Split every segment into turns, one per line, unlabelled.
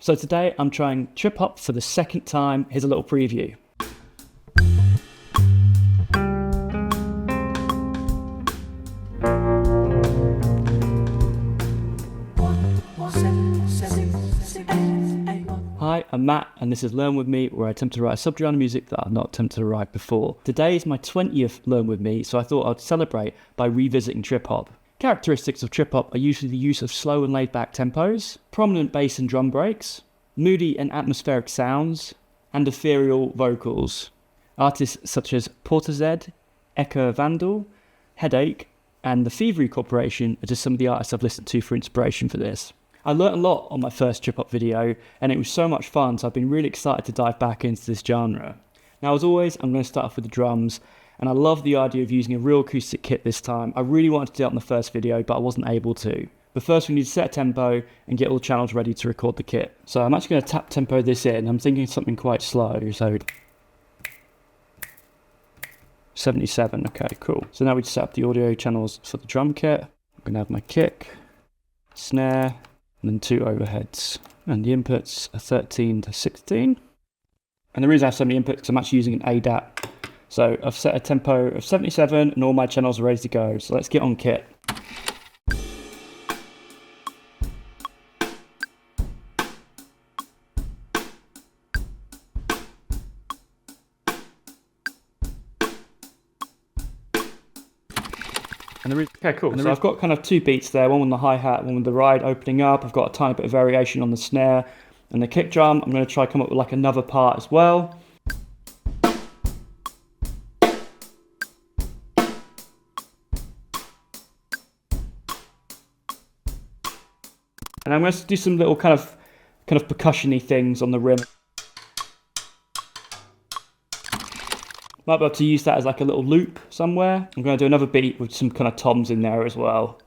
So today I'm trying trip hop for the second time. Here's a little preview. Hi, I'm Matt, and this is Learn With Me, where I attempt to write a subgenre music that I've not attempted to write before. Today is my 20th Learn With Me, so I thought I'd celebrate by revisiting trip hop. Characteristics of trip hop are usually the use of slow and laid back tempos, prominent bass and drum breaks, moody and atmospheric sounds, and ethereal vocals. Artists such as Portishead, Eka Vandal, Headache, and the Thievery Corporation are just some of the artists I've listened to for inspiration for this. I learnt a lot on my first trip hop video, and it was so much fun, so I've been really excited to dive back into this genre. Now, as always, I'm going to start off with the drums, and I love the idea of using a real acoustic kit this time. I really wanted to do that in the first video, but I wasn't able to. But first we need to set a tempo and get all the channels ready to record the kit. So I'm actually going to tap tempo this in. I'm thinking something quite slow, so 77, okay, cool. So now we just set up the audio channels for the drum kit. I'm going to have my kick, snare, and then 2 overheads. And the inputs are 13 to 16. And the reason I have so many inputs is I'm actually using an ADAT. So I've set a tempo of 77 and all my channels are ready to go. So let's get on kit. Okay, cool. So I've got kind of 2 beats there, one with the hi-hat, one with the ride opening up. I've got a tiny bit of variation on the snare and the kick drum. I'm going to try come up with like another part as well. And I'm going to do some little kind of percussion-y things on the rim. Might be able to use that as like a little loop somewhere. I'm going to do another beat with some kind of toms in there as well.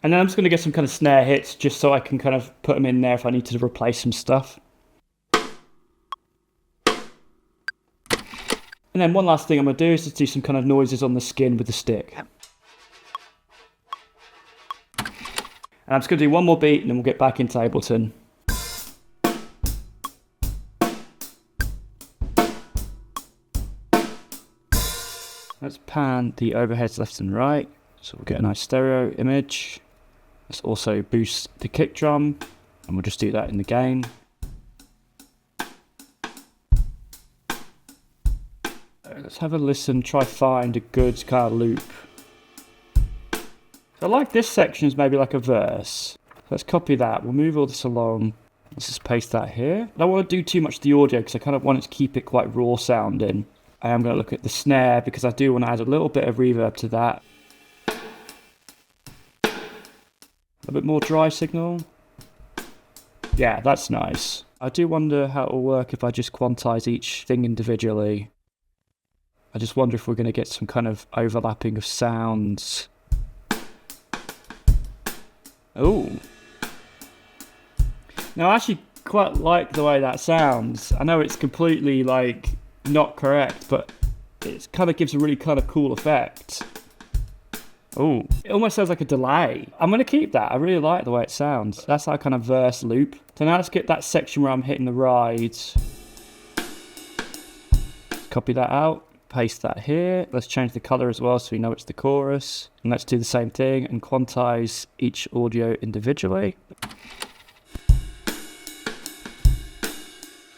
And then I'm just going to get some kind of snare hits just so I can kind of put them in there if I need to replace some stuff. And then one last thing I'm going to do is just do some kind of noises on the skin with the stick. And I'm just going to do one more beat and then we'll get back into Ableton. Let's pan the overheads left and right so we'll get a nice stereo image. Let's also boost the kick drum and we'll just do that in the gain. Let's have a listen, try find a good kind of loop. So I like this section as maybe like a verse. Let's copy that, we'll move all this along. Let's just paste that here. I don't want to do too much of the audio because I kind of want it to keep it quite raw sounding. I am going to look at the snare because I do want to add a little bit of reverb to that. A bit more dry signal. Yeah, that's nice. I do wonder how it will work if I just quantize each thing individually. I just wonder if we're going to get some kind of overlapping of sounds. Oh. Now I actually quite like the way that sounds. I know it's completely like not correct, but it kind of gives a really kind of cool effect. Oh, it almost sounds like a delay. I'm going to keep that. I really like the way it sounds. That's our kind of verse loop. So now let's get that section where I'm hitting the rides. Copy that out. Paste that here. Let's change the color as well so we know it's the chorus. And let's do the same thing and quantize each audio individually.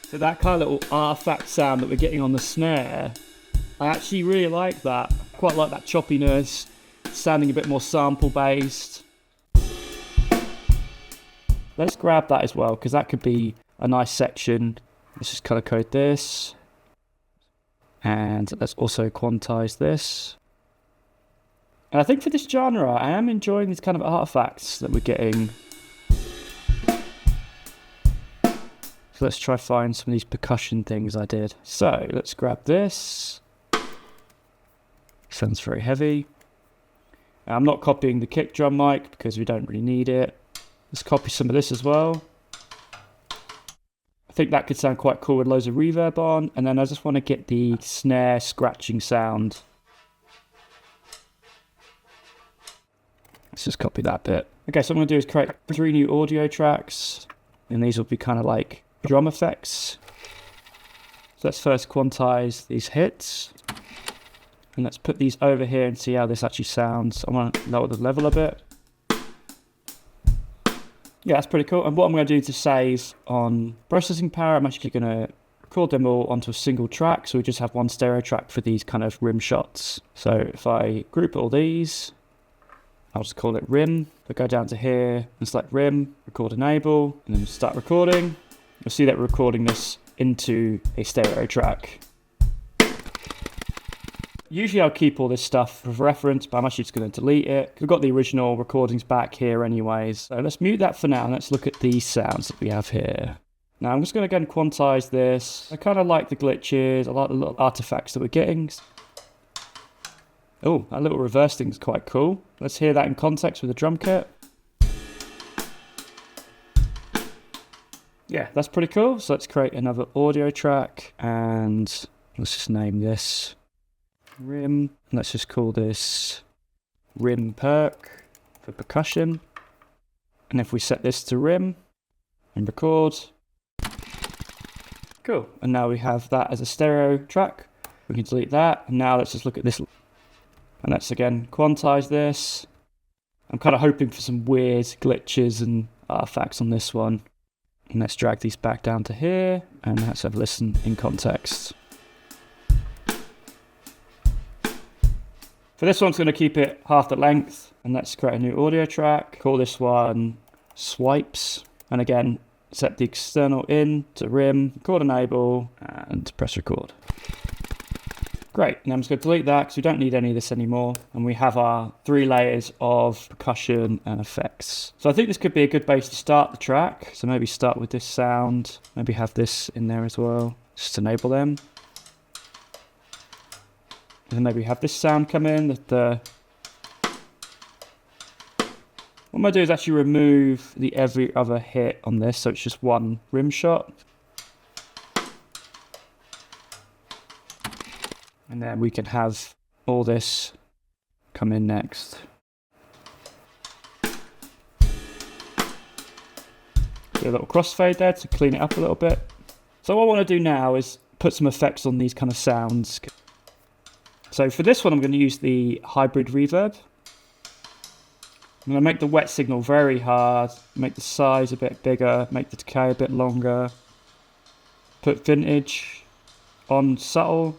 So that kind of little artifact sound that we're getting on the snare, I actually really like that. I quite like that choppiness, sounding a bit more sample based. Let's grab that as well because that could be a nice section. Let's just color code this. And let's also quantize this. And I think for this genre, I am enjoying these kind of artifacts that we're getting. So let's try find some of these percussion things I did. So let's grab this. Sounds very heavy. I'm not copying the kick drum mic because we don't really need it. Let's copy some of this as well. I think that could sound quite cool with loads of reverb on. And then I just want to get the snare scratching sound. Let's just copy that bit. Okay, so what I'm going to do is create 3 new audio tracks, and these will be kind of like drum effects. So let's first quantize these hits, and let's put these over here and see how this actually sounds. I want to lower the level a bit. Yeah, that's pretty cool. And what I'm going to do to save on processing power, I'm actually going to record them all onto a single track, so we just have one stereo track for these kind of rim shots. So if I group all these, I'll just call it rim. I'll go down to here and select rim, record enable, and then start recording. You'll see that we're recording this into a stereo track. Usually I'll keep all this stuff for reference, but I'm actually just going to delete it. We've got the original recordings back here anyways. So let's mute that for now, and let's look at these sounds that we have here. Now I'm just going to go and quantize this. I kind of like the glitches. I like the little artifacts that we're getting. Oh, that little reverse thing is quite cool. Let's hear that in context with the drum kit. Yeah, that's pretty cool. So let's create another audio track, and let's just name this Rim. Let's just call this Rim Perk for percussion. And if we set this to Rim and record, cool. And now we have that as a stereo track. We can delete that. And now let's just look at this. And let's again quantize this. I'm kind of hoping for some weird glitches and artifacts on this one. And let's drag these back down to here, and let's have a listen in context. For this one's going to keep it half the length, and let's create a new audio track. Call this one Swipes, and again set the external in to rim, record enable, and press record. Great, and I'm just going to delete that because we don't need any of this anymore, and we have our 3 layers of percussion and effects. So I think this could be a good base to start the track. So maybe start with this sound, maybe have this in there as well, just enable them. And then maybe have this sound come in. What I'm going to do is actually remove the every other hit on this, so it's just one rim shot. And then we can have all this come in next. Do a little crossfade there to clean it up a little bit. So what I want to do now is put some effects on these kind of sounds. So for this one, I'm going to use the hybrid reverb. I'm going to make the wet signal very hard, make the size a bit bigger, make the decay a bit longer. Put vintage on subtle.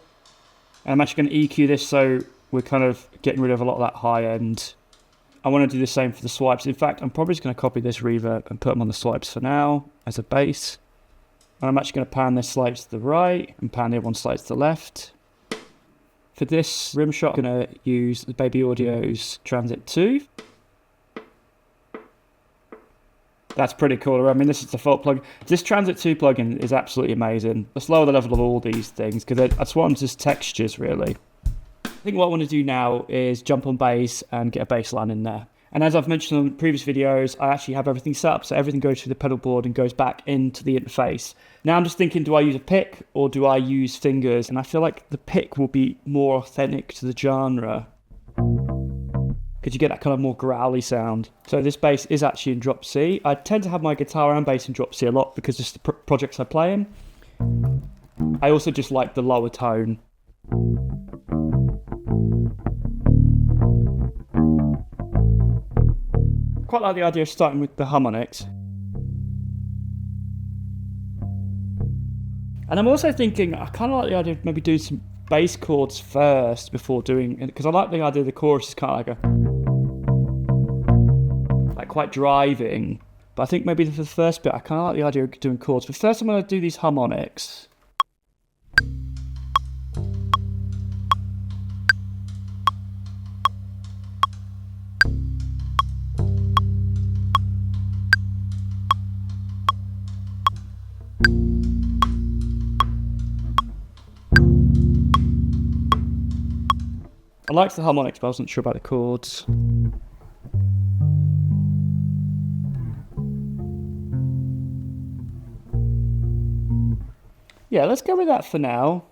And I'm actually going to EQ this so we're kind of getting rid of a lot of that high end. I want to do the same for the swipes. In fact, I'm probably just going to copy this reverb and put them on the swipes for now as a bass. And I'm actually going to pan this slightly to the right and pan the other one slightly to the left. For this rim shot, I'm going to use the Baby Audio's Transit 2. That's pretty cool. I mean, this is the default plugin. This Transit 2 plugin is absolutely amazing. Let's lower the level of all these things because I just want just textures, really. I think what I want to do now is jump on bass and get a bass line in there. And as I've mentioned on previous videos, I actually have everything set up, so everything goes through the pedal board and goes back into the interface. Now I'm just thinking, do I use a pick or do I use fingers? And I feel like the pick will be more authentic to the genre, because you get that kind of more growly sound. So this bass is actually in drop C. I tend to have my guitar and bass in drop C a lot because it's the projects I play in. I also just like the lower tone. Quite like the idea of starting with the harmonics. And I'm also thinking, I kind of like the idea of maybe doing some bass chords first before doing it, because I like the idea the chorus is kind of like quite driving. But I think maybe for the first bit, I kind of like the idea of doing chords. But first I'm going to do these harmonics. I liked the harmonics, but I wasn't sure about the chords. Yeah, let's go with that for now.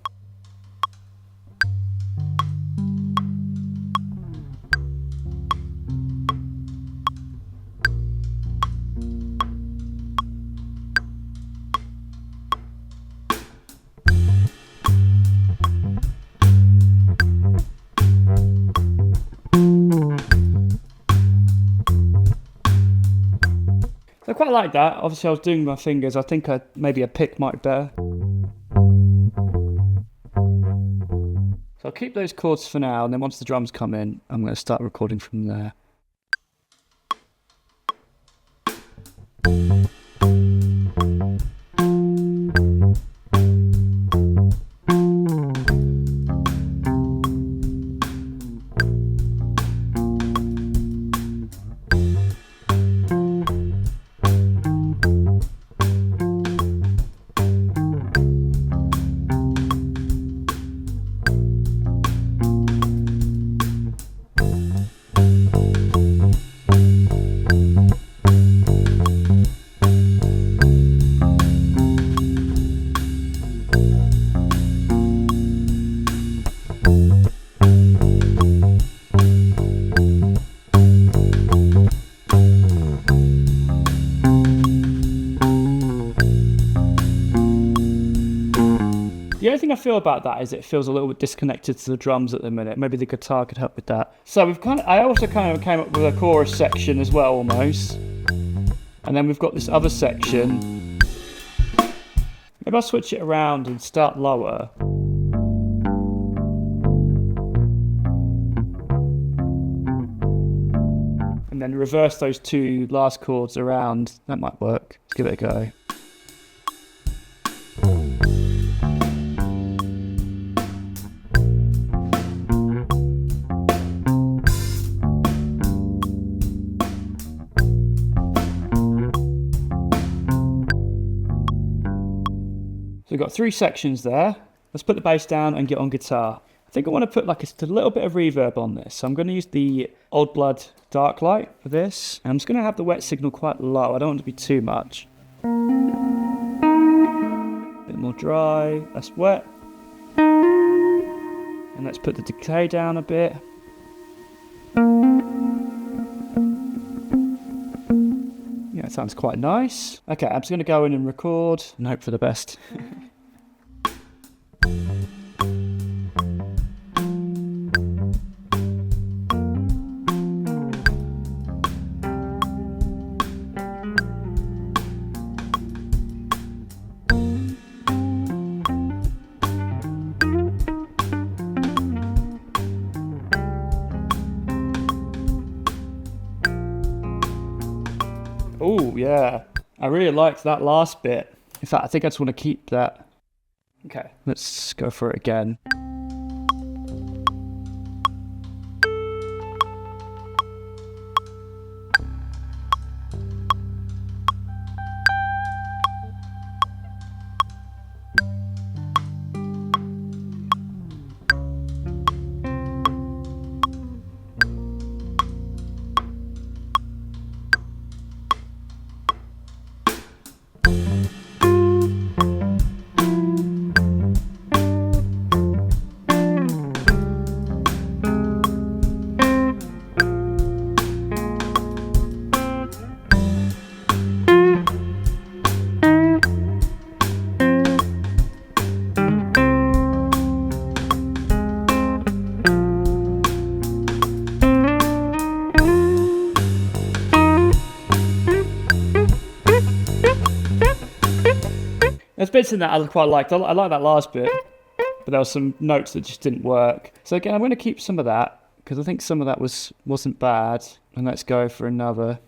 quite like that. Obviously I was doing my fingers. I think maybe a pick might be better. So I'll keep those chords for now, and then once the drums come in, I'm going to start recording from there. The only thing I feel about that is it feels a little bit disconnected to the drums at the minute. Maybe the guitar could help with that. So I also kind of came up with a chorus section as well, almost. And then we've got this other section. Maybe I'll switch it around and start lower. And then reverse those two last chords around. That might work. Let's give it a go. So we've got 3 sections there. Let's put the bass down and get on guitar. I think I want to put like a little bit of reverb on this. So I'm going to use the Old Blood Dark Light for this. And I'm just going to have the wet signal quite low. I don't want it to be too much. A bit more dry, less wet. And let's put the decay down a bit. Yeah, it sounds quite nice. Okay, I'm just going to go in and record and hope for the best. Oh, yeah. I really liked that last bit. In fact, I think I just want to keep that. Okay, let's go for it again. There's bits in that I quite liked. I like that last bit, but there were some notes that just didn't work. So again, I'm going to keep some of that because I think some of that wasn't bad. And let's go for another.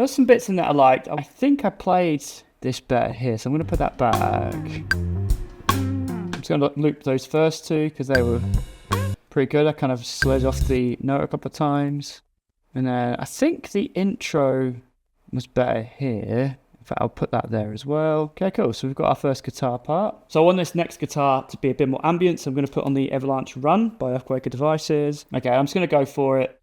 was some bits in that I liked. I think I played this better here, so I'm going to put that back. I'm just going to loop those first two because they were pretty good. I kind of slid off the note a couple of times. And then I think the intro was better here. In fact, I'll put that there as well. Okay, cool. So we've got our first guitar part. So I want this next guitar to be a bit more ambient. So I'm going to put on the Avalanche Run by Earthquaker Devices. Okay, I'm just going to go for it.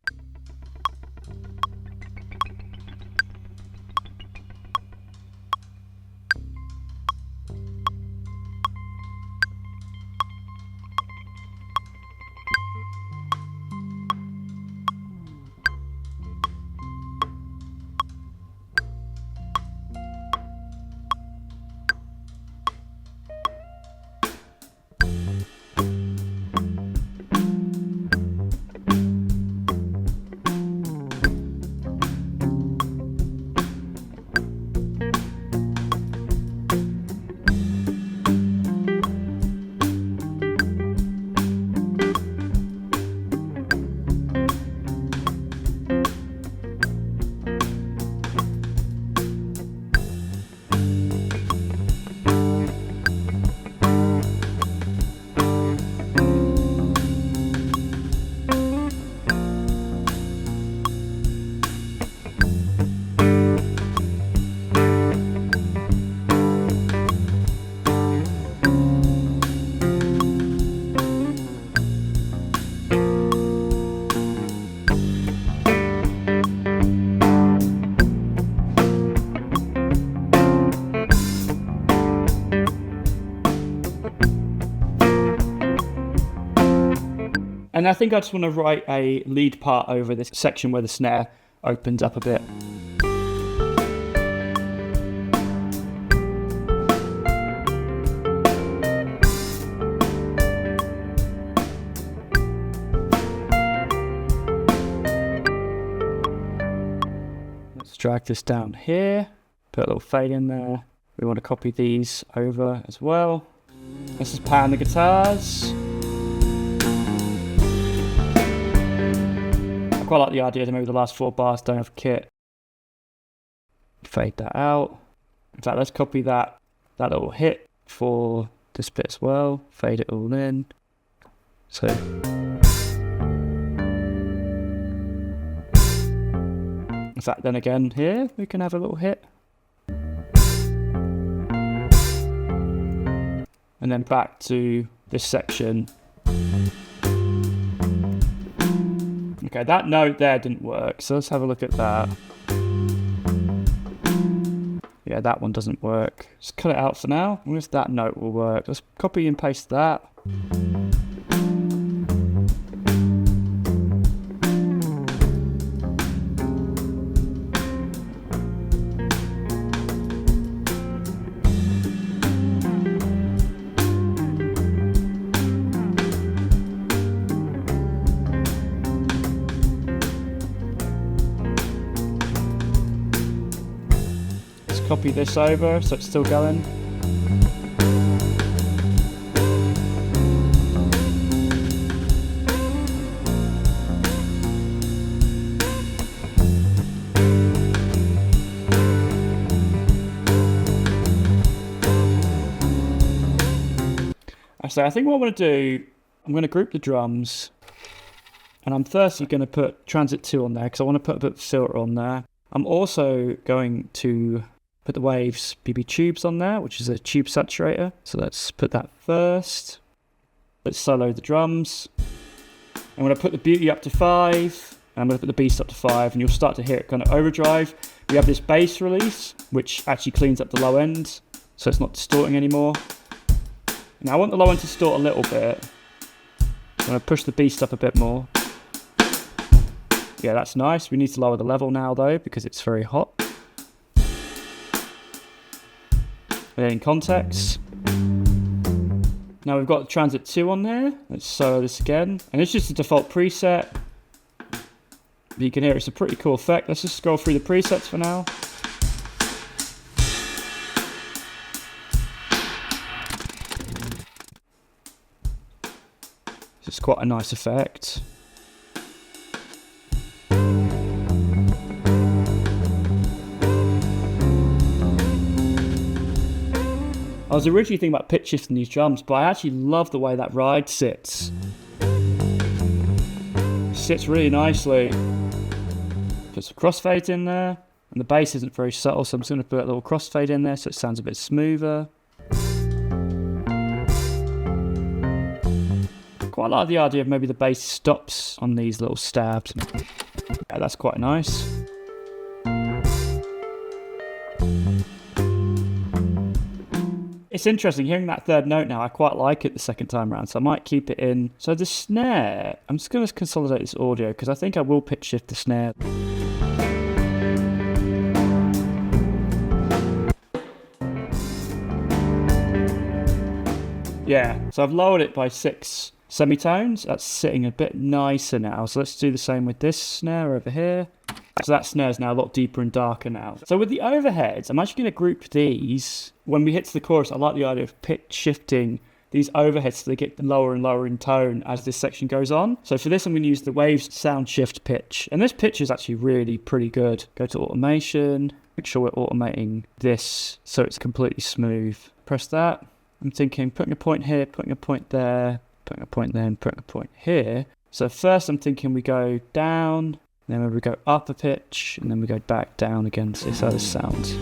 And I think I just want to write a lead part over this section where the snare opens up a bit. Let's drag this down here, put a little fade in there. We want to copy these over as well. Let's just pan the guitars. I quite like the idea that maybe the last 4 bars don't have a kit. Fade that out. In fact, let's copy that little hit for this bit as well. Fade it all in. So in fact, then again here we can have a little hit. And then back to this section. Okay, that note there didn't work, so let's have a look at that. Yeah, that one doesn't work. Just cut it out for now. I wonder if that note will work. Let's copy and paste that. Copy this over so it's still going. So I think what I'm going to do, I'm going to group the drums, and I'm firstly going to put Transit 2 on there because I want to put a bit of filter on there. I'm also going to put the Waves BB Tubes on there, which is a tube saturator. So let's put that first. Let's solo the drums. I'm going to put the Beauty up to 5. And I'm going to put the Beast up to 5. And you'll start to hear it kind of overdrive. We have this bass release, which actually cleans up the low end. So it's not distorting anymore. Now I want the low end to distort a little bit. I'm going to push the Beast up a bit more. Yeah, that's nice. We need to lower the level now though, because it's very hot. And then in context. Now we've got Transit 2 on there. Let's solo this again. And it's just a default preset. But you can hear it's a pretty cool effect. Let's just scroll through the presets for now. It's quite a nice effect. was originally thinking about pitch shifting these drums, but I actually love the way that ride sits. Sits really nicely. Put some crossfades in there, and the bass isn't very subtle, so I'm just going to put a little crossfade in there so it sounds a bit smoother. Quite like the idea of maybe the bass stops on these little stabs. Yeah, that's quite nice. It's interesting hearing that third note now. I quite like it the second time around, so I might keep it in. So the snare, I'm just going to consolidate this audio because I think I will pitch shift the snare. Yeah, so I've lowered it by 6 semitones. That's sitting a bit nicer now. So let's do the same with this snare over here. So that snare is now a lot deeper and darker now. So with the overheads, I'm actually going to group these. When we hit to the chorus, I like the idea of pitch shifting these overheads so they get lower and lower in tone as this section goes on. So for this, I'm going to use the Waves Sound Shift pitch. And this pitch is actually really pretty good. Go to automation. Make sure we're automating this so it's completely smooth. Press that. I'm thinking putting a point here, putting a point there, putting a point there, and putting a point here. So first I'm thinking we go down, then we go up a pitch, and then we go back down again. So this is how this sounds.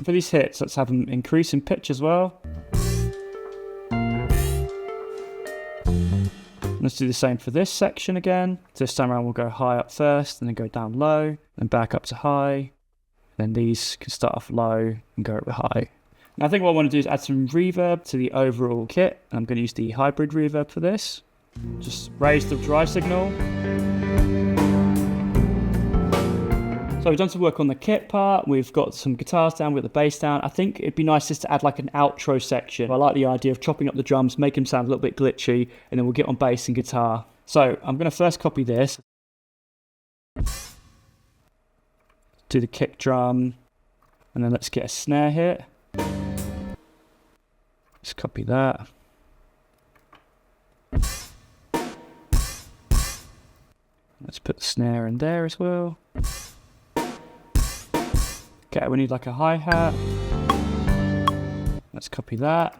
For these hits, let's have them increase in pitch as well. Let's do the same for this section again. This time around we'll go high up first, and then go down low, then back up to high. Then these can start off low and go over high. Now I think what I want to do is add some reverb to the overall kit. I'm going to use the hybrid reverb for this. Just raise the drive signal. So we've done some work on the kit part, we've got some guitars down, we've got the bass down. I think it'd be nice just to add like an outro section. I like the idea of chopping up the drums, making them sound a little bit glitchy, and then we'll get on bass and guitar. So I'm going to first copy this. Do the kick drum, and then let's get a snare hit. Just copy that. Let's put the snare in there as well. Okay, we need like a hi-hat. Let's copy that.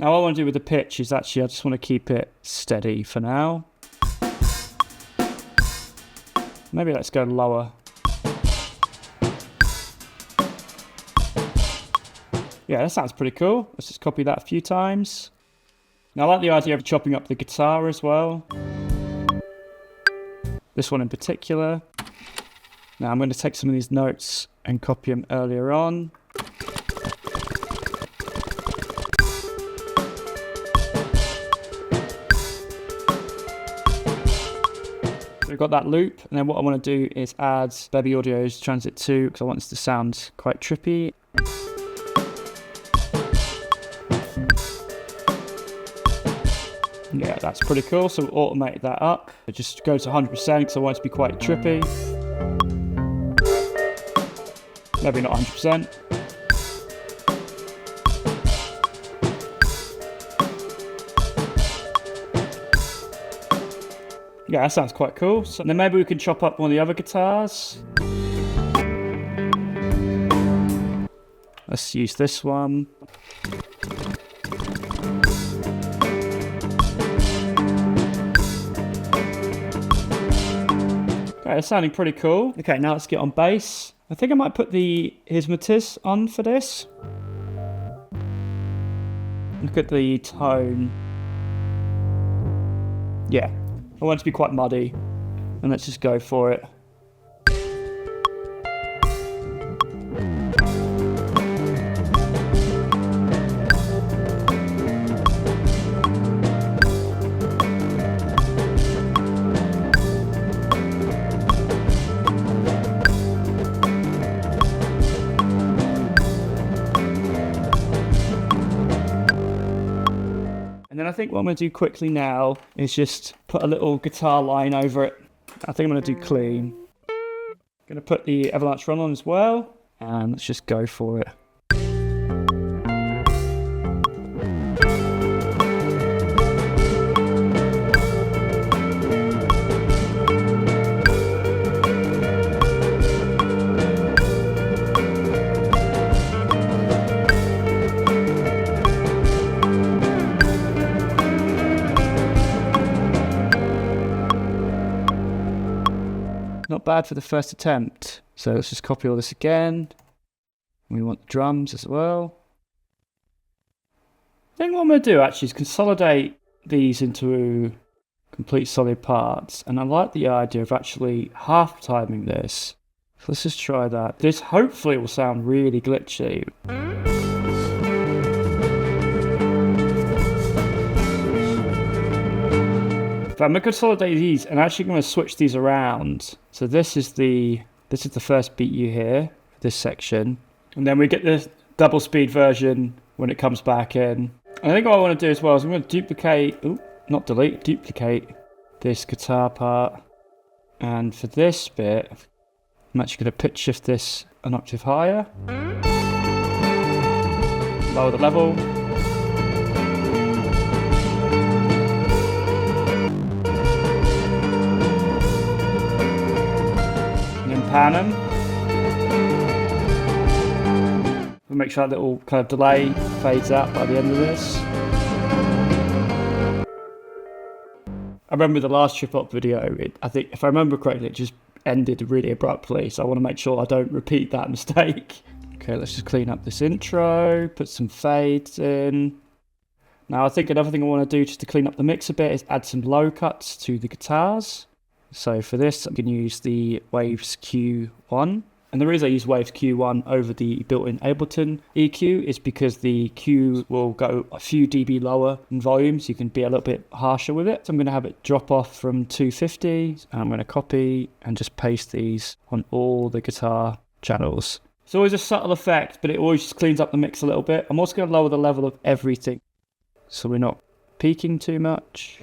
Now what I want to do with the pitch is actually I just want to keep it steady for now. Maybe let's go lower. Yeah, that sounds pretty cool. Let's just copy that a few times. Now I like the idea of chopping up the guitar as well. This one in particular. Now I'm going to take some of these notes and copy them earlier on. We've got that loop, and then what I want to do is add Baby Audio's Transit 2 because I want this to sound quite trippy. Yeah, that's pretty cool, so we'll automate that up. It just goes to 100% because I want it to be quite trippy. Maybe not 100%. Yeah, that sounds quite cool. So then maybe we can chop up one of the other guitars. Let's use this one. Okay, that's sounding pretty cool. Okay, now let's get on bass. I think I might put the Hypnotist on for this. Look at the tone. Yeah, I want it to be quite muddy. And let's just go for it. And then I think what I'm going to do quickly now is just put a little guitar line over it. I think I'm going to do clean. I'm going to put the Avalanche Run on as well. And let's just go for it. not bad for the first attempt. So let's just copy all this again. We want the drums as well. I think what I'm going to do actually is consolidate these into complete solid parts. And I like the idea of actually half timing this. So let's just try that. This hopefully will sound really glitchy. But I'm going to consolidate these and actually going to switch these around. So this is the first beat you hear, this section. And then we get the double speed version when it comes back in. And I think what I want to do as well is I'm going to duplicate, duplicate this guitar part. And for this bit, I'm actually going to pitch shift this an octave higher. Lower the level. And then pan them. We'll make sure that little kind of delay fades out by the end of this. I remember the last trip hop video, I think if I remember correctly, it just ended really abruptly, so I want to make sure I don't repeat that mistake. Okay, let's just clean up this intro, put some fades in. Now I think another thing I want to do just to clean up the mix a bit is add some low cuts to the guitars. So for this I'm going to use the Waves Q1. And the reason I use Waves Q1 over the built-in Ableton EQ is because the Q will go a few dB lower in volume, so you can be a little bit harsher with it. So I'm going to have it drop off from 250, and I'm going to copy and just paste these on all the guitar channels. It's always a subtle effect, but it always just cleans up the mix a little bit. I'm also going to lower the level of everything, so we're not peaking too much.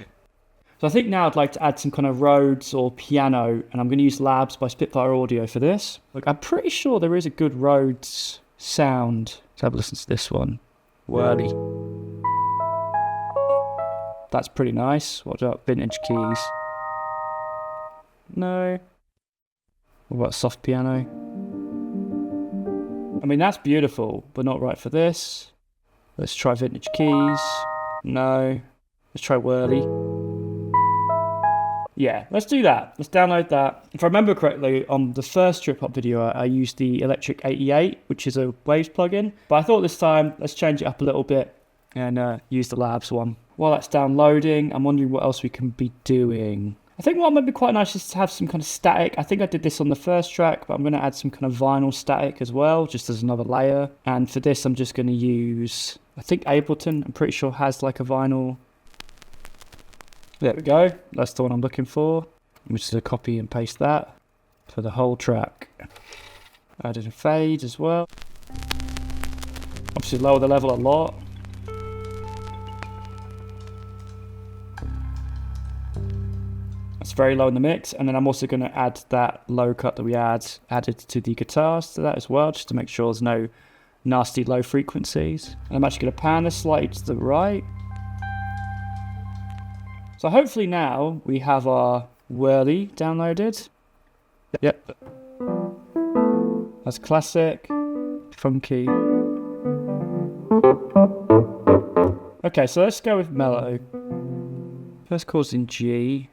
So I think now I'd like to add some kind of Rhodes or piano, and I'm going to use Labs by Spitfire Audio for this. Look, I'm pretty sure there is a good Rhodes sound. Let's have a listen to this one. Whirly. That's pretty nice. What about vintage keys? No. What about soft piano? I mean, that's beautiful, but not right for this. Let's try vintage keys. No. Let's try Whirly. Yeah, let's do that. Let's download that. If I remember correctly, on the first trip hop video, I used the Electric 88, which is a Waves plugin. But I thought this time, let's change it up a little bit and use the Labs one. While that's downloading, I'm wondering what else we can be doing. I think what might be quite nice is to have some kind of static. I think I did this on the first track, but I'm going to add some kind of vinyl static as well, just as another layer. And for this, I'm just going to use, I think Ableton, I'm pretty sure has like a vinyl. There we go, that's the one I'm looking for. I'm just going to copy and paste that for the whole track. Added a fade as well. Obviously lower the level a lot. That's very low in the mix, and then I'm also going to add that low cut that we added to the guitars to that as well, just to make sure there's no nasty low frequencies. And I'm actually going to pan this slightly to the right. So hopefully now we have our Whirly downloaded. Yep. That's classic, funky. Okay, so let's go with mellow. First chord's in G.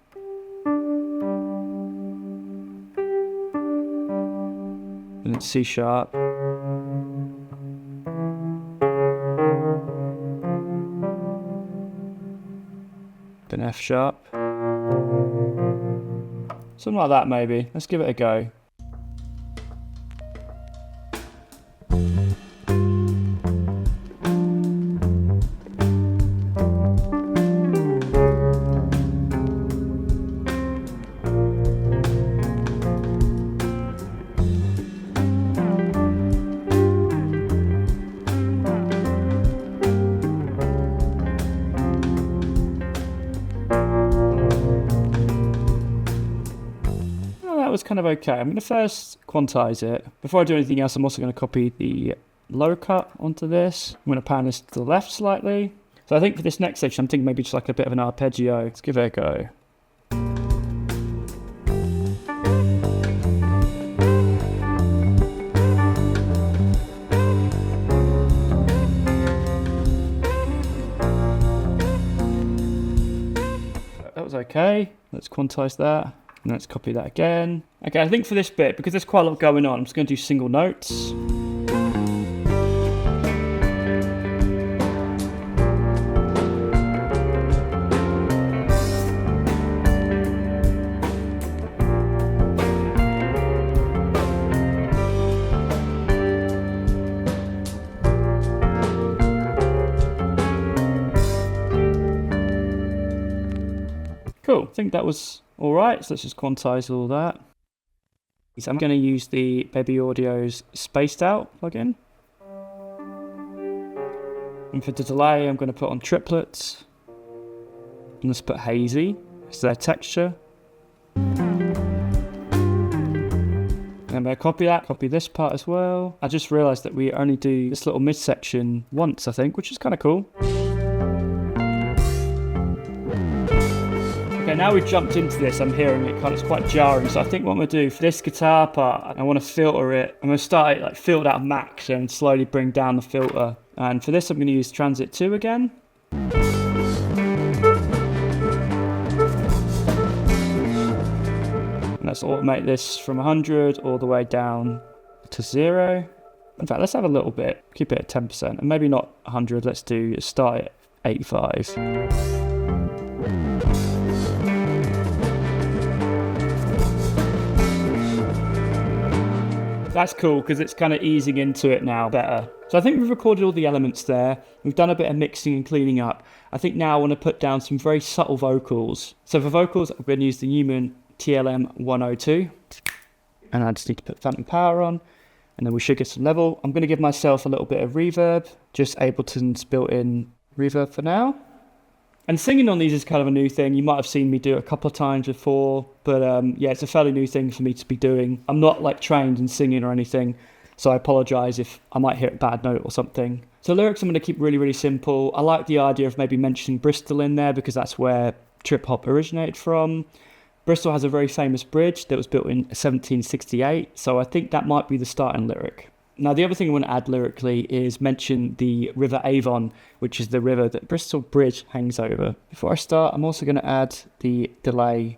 And it's C sharp. Then F sharp. Something like that maybe. Let's give it a go. That was kind of okay. I'm going to first quantize it. Before I do anything else, I'm also going to copy the low cut onto this. I'm going to pan this to the left slightly. So I think for this next section, I'm thinking maybe just like a bit of an arpeggio. Let's give it a go. That was okay. Let's quantize that. And let's copy that again. Okay, I think for this bit, because there's quite a lot going on, I'm just going to do single notes. Cool, I think that was alright, so let's just quantize all that. So I'm going to use the Baby Audio's Spaced Out plugin. And for the delay, I'm going to put on triplets. And let's put hazy as their texture. And I'm going to copy that, copy this part as well. I just realised that we only do this little midsection once, I think, which is kind of cool. Okay, now we've jumped into this, I'm hearing it it's quite jarring, so I think what I'm going to do for this guitar part, I want to filter it. I'm going to start it like filtered out max and slowly bring down the filter. And for this I'm going to use Transit 2 again. And let's automate this from 100 all the way down to 0. In fact, let's have a little bit, keep it at 10%, and maybe not 100, let's start at 85. That's cool because it's kind of easing into it now better. So I think we've recorded all the elements there. We've done a bit of mixing and cleaning up. I think now I want to put down some very subtle vocals. So for vocals, I'm going to use the Neumann TLM 102. And I just need to put phantom power on. And then we should get some level. I'm going to give myself a little bit of reverb. Just Ableton's built-in reverb for now. And singing on these is kind of a new thing. You might have seen me do it a couple of times before, but yeah, it's a fairly new thing for me to be doing. I'm not like trained in singing or anything, so I apologise if I might hear a bad note or something. So lyrics I'm going to keep really, really simple. I like the idea of maybe mentioning Bristol in there because that's where trip hop originated from. Bristol has a very famous bridge that was built in 1768, so I think that might be the starting lyric. Now, the other thing I want to add lyrically is mention the River Avon, which is the river that Bristol Bridge hangs over. Before I start, I'm also going to add the delay.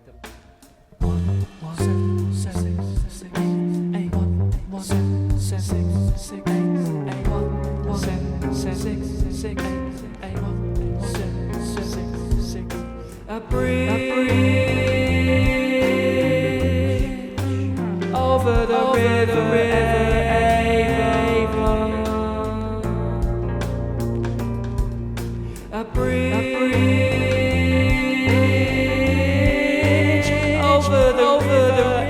A bridge over the river. A bridge over the river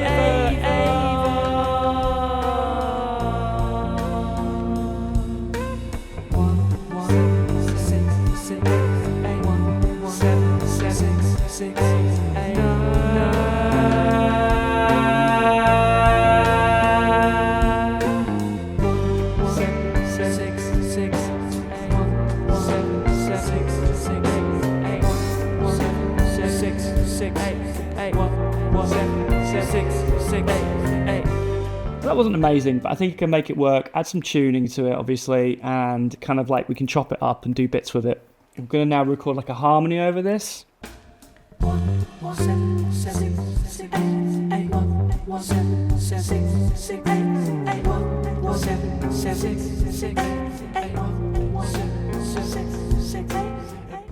That wasn't amazing, but I think I can make it work, add some tuning to it obviously, and kind of like we can chop it up and do bits with it. I'm going to now record like a harmony over this.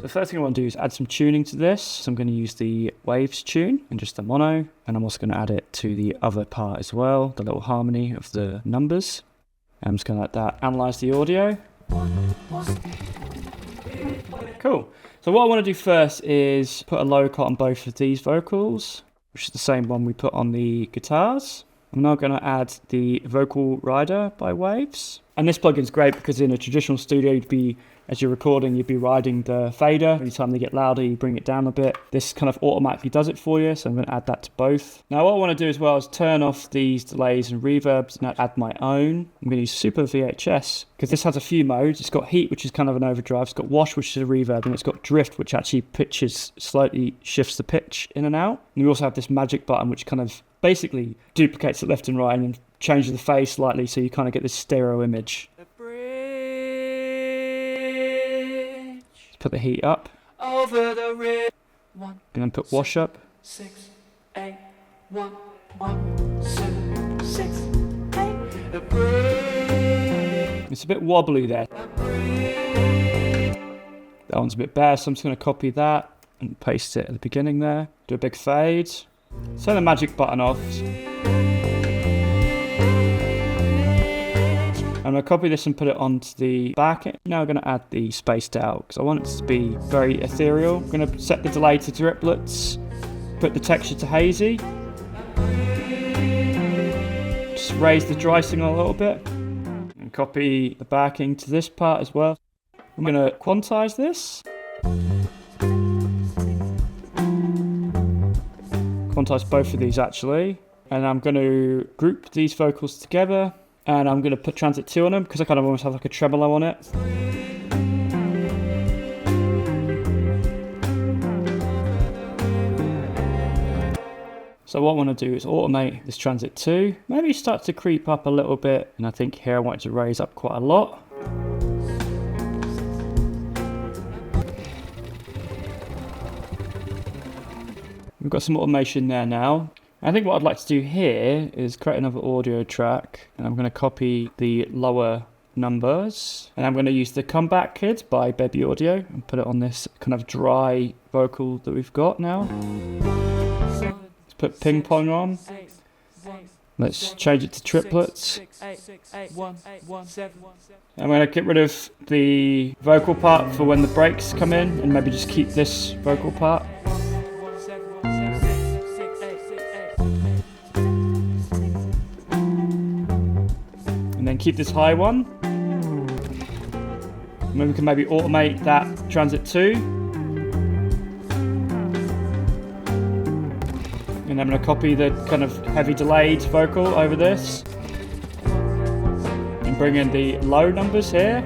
The first thing I want to do is add some tuning to this. So I'm going to use the Waves tune and just the mono. And I'm also going to add it to the other part as well, the little harmony of the numbers. I'm just going to let that analyze the audio. Cool. So what I want to do first is put a low cut on both of these vocals, which is the same one we put on the guitars. I'm now going to add the vocal rider by Waves. And this plugin's great because in a traditional studio, as you're recording, you'd be riding the fader. Anytime they get louder, you bring it down a bit. This kind of automatically does it for you, so I'm going to add that to both. Now what I want to do as well is turn off these delays and reverbs and add my own. I'm going to use Super VHS because this has a few modes. It's got heat, which is kind of an overdrive. It's got wash, which is a reverb, and it's got drift, which actually slightly shifts the pitch in and out. And we also have this magic button, which kind of basically duplicates it left and right and changes the phase slightly, so you kind of get this stereo image. Put the heat up.
Over the river.
And then put wash up.
6, 8, 1, 1.
It's a bit wobbly there. That one's a bit bare, so I'm just going to copy that and paste it at the beginning there. Do a big fade. Turn the magic button off. I'm going to copy this and put it onto the back. Now I'm going to add the spaced out because I want it to be very ethereal. I'm going to set the delay to triplets, put the texture to hazy. Just raise the dry signal a little bit and copy the backing to this part as well. I'm going to quantize this. Quantize both of these actually. And I'm going to group these vocals together. And I'm going to put transit 2 on them because I kind of almost have like a tremolo on it. So what I want to do is automate this transit 2. Maybe start to creep up a little bit. And I think here I want it to raise up quite a lot. We've got some automation there now. I think what I'd like to do here is create another audio track, and I'm going to copy the lower numbers, and I'm going to use the Comeback Kid by Baby Audio and put it on this kind of dry vocal that we've got now. Let's put ping pong on. Let's change it to triplets. I'm going to get rid of the vocal part for when the breaks come in, and maybe just keep this vocal part. And then keep this high one. And then we can maybe automate that transit 2. And I'm going to copy the kind of heavy delayed vocal over this. And bring in the low numbers here.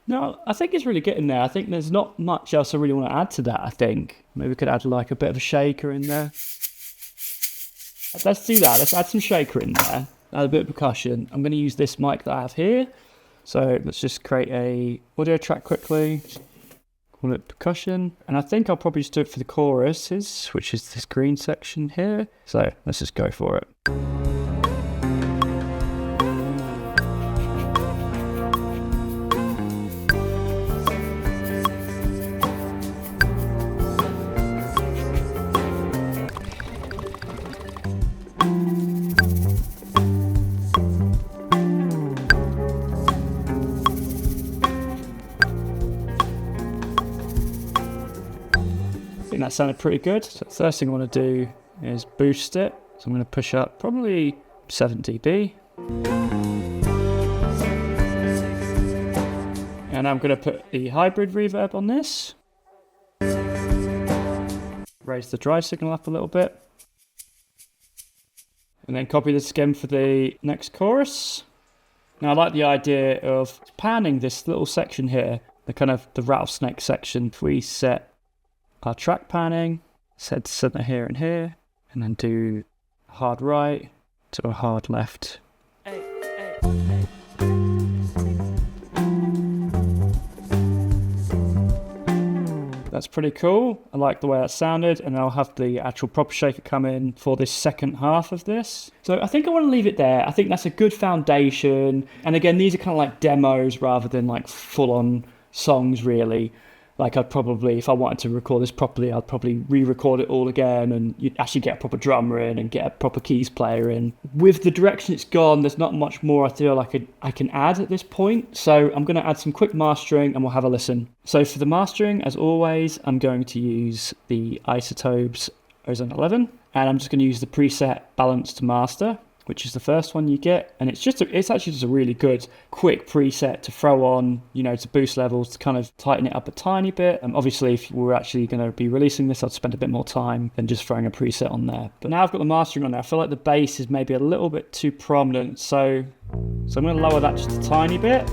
No, I think it's really getting there. I think there's not much else I really want to add to that, I think. Maybe we could add like a bit of a shaker in there. Let's do that. Let's add some shaker in there. Add a bit of percussion. I'm going to use this mic that I have here. So let's just create a audio track quickly. Call it percussion. And I think I'll probably just do it for the choruses, which is this green section here. So let's just go for it. I think that sounded pretty good. So the first thing I want to do is boost it. So I'm going to push up probably 7 dB. And I'm going to put the hybrid reverb on this. Raise the dry signal up a little bit. And then copy this again for the next chorus. Now I like the idea of panning this little section here, the kind of the rattlesnake section. If we set our track panning, set to center here and here, and then do a hard right to a hard left. That's pretty cool. I like the way that sounded, and I'll have the actual proper shaker come in for this second half of this. So I think I want to leave it there. I think that's a good foundation. And again, these are kind of like demos rather than like full-on songs really. Like I'd probably, if I wanted to record this properly, I'd probably re-record it all again, and you'd actually get a proper drummer in and get a proper keys player in. With the direction it's gone, there's not much more I feel like I can add at this point. So I'm going to add some quick mastering and we'll have a listen. So for the mastering, as always, I'm going to use the Isotopes Ozone 11, and I'm just going to use the preset Balance to Master, which is the first one you get, and it's actually just a really good quick preset to throw on, you know, to boost levels, to kind of tighten it up a tiny bit. And obviously if we're actually going to be releasing this, I'd spend a bit more time than just throwing a preset on there. But now I've got the mastering on there, I feel like the bass is maybe a little bit too prominent, so I'm going to lower that just a tiny bit.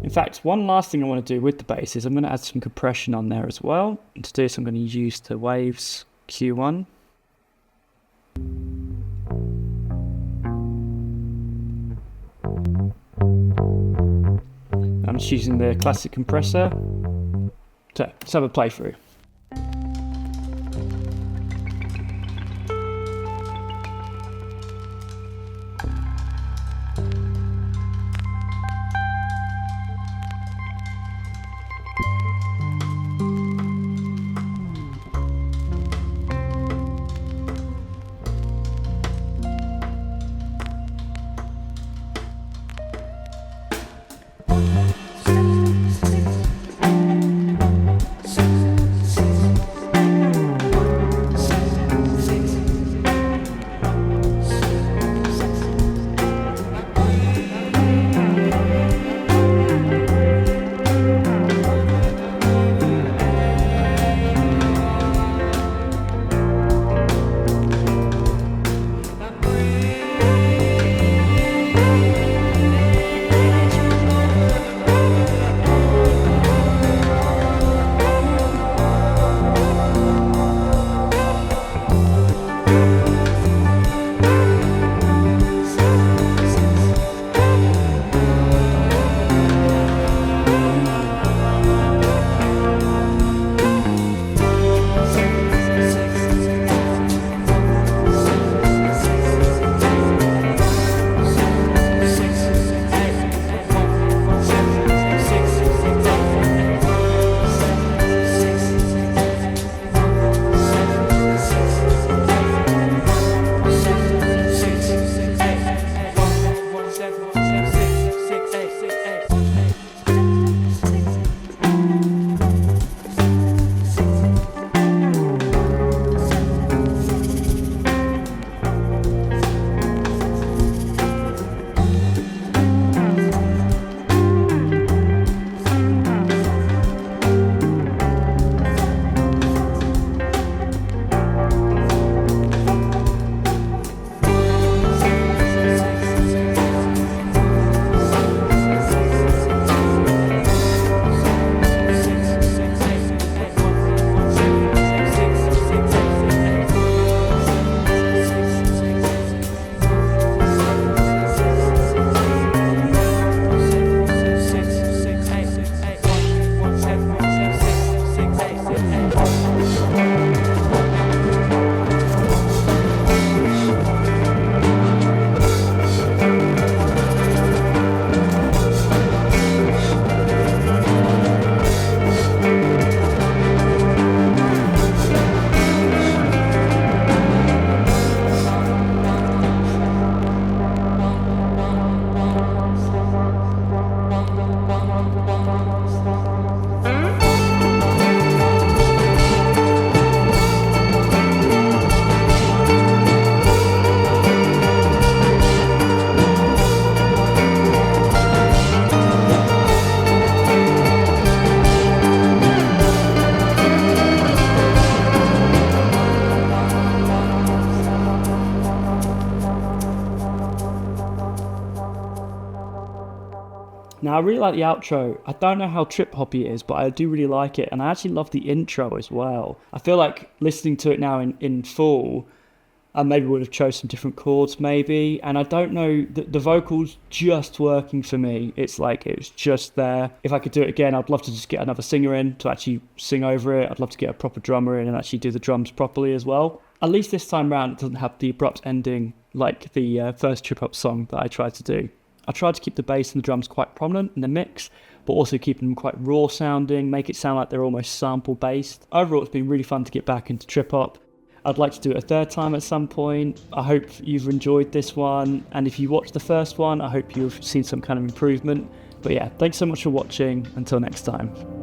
In fact, one last thing I want to do with the bass is I'm going to add some compression on there as well. And to do this, I'm going to use the Waves Q1. I'm just using the classic compressor. Turn Okay, let's have a playthrough. Now, I really like the outro. I don't know how trip-hoppy it is, but I do really like it. And I actually love the intro as well. I feel like listening to it now in full, I maybe would have chose some different chords maybe. And I don't know, the vocals just working for me. It's like, it's just there. If I could do it again, I'd love to just get another singer in to actually sing over it. I'd love to get a proper drummer in and actually do the drums properly as well. At least this time round, it doesn't have the abrupt ending like the first trip-hop song that I tried to do. I tried to keep the bass and the drums quite prominent in the mix, but also keeping them quite raw sounding, make it sound like they're almost sample based. Overall, it's been really fun to get back into trip hop. I'd like to do it a third time at some point. I hope you've enjoyed this one, and if you watched the first one, I hope you've seen some kind of improvement. But yeah, thanks so much for watching. Until next time.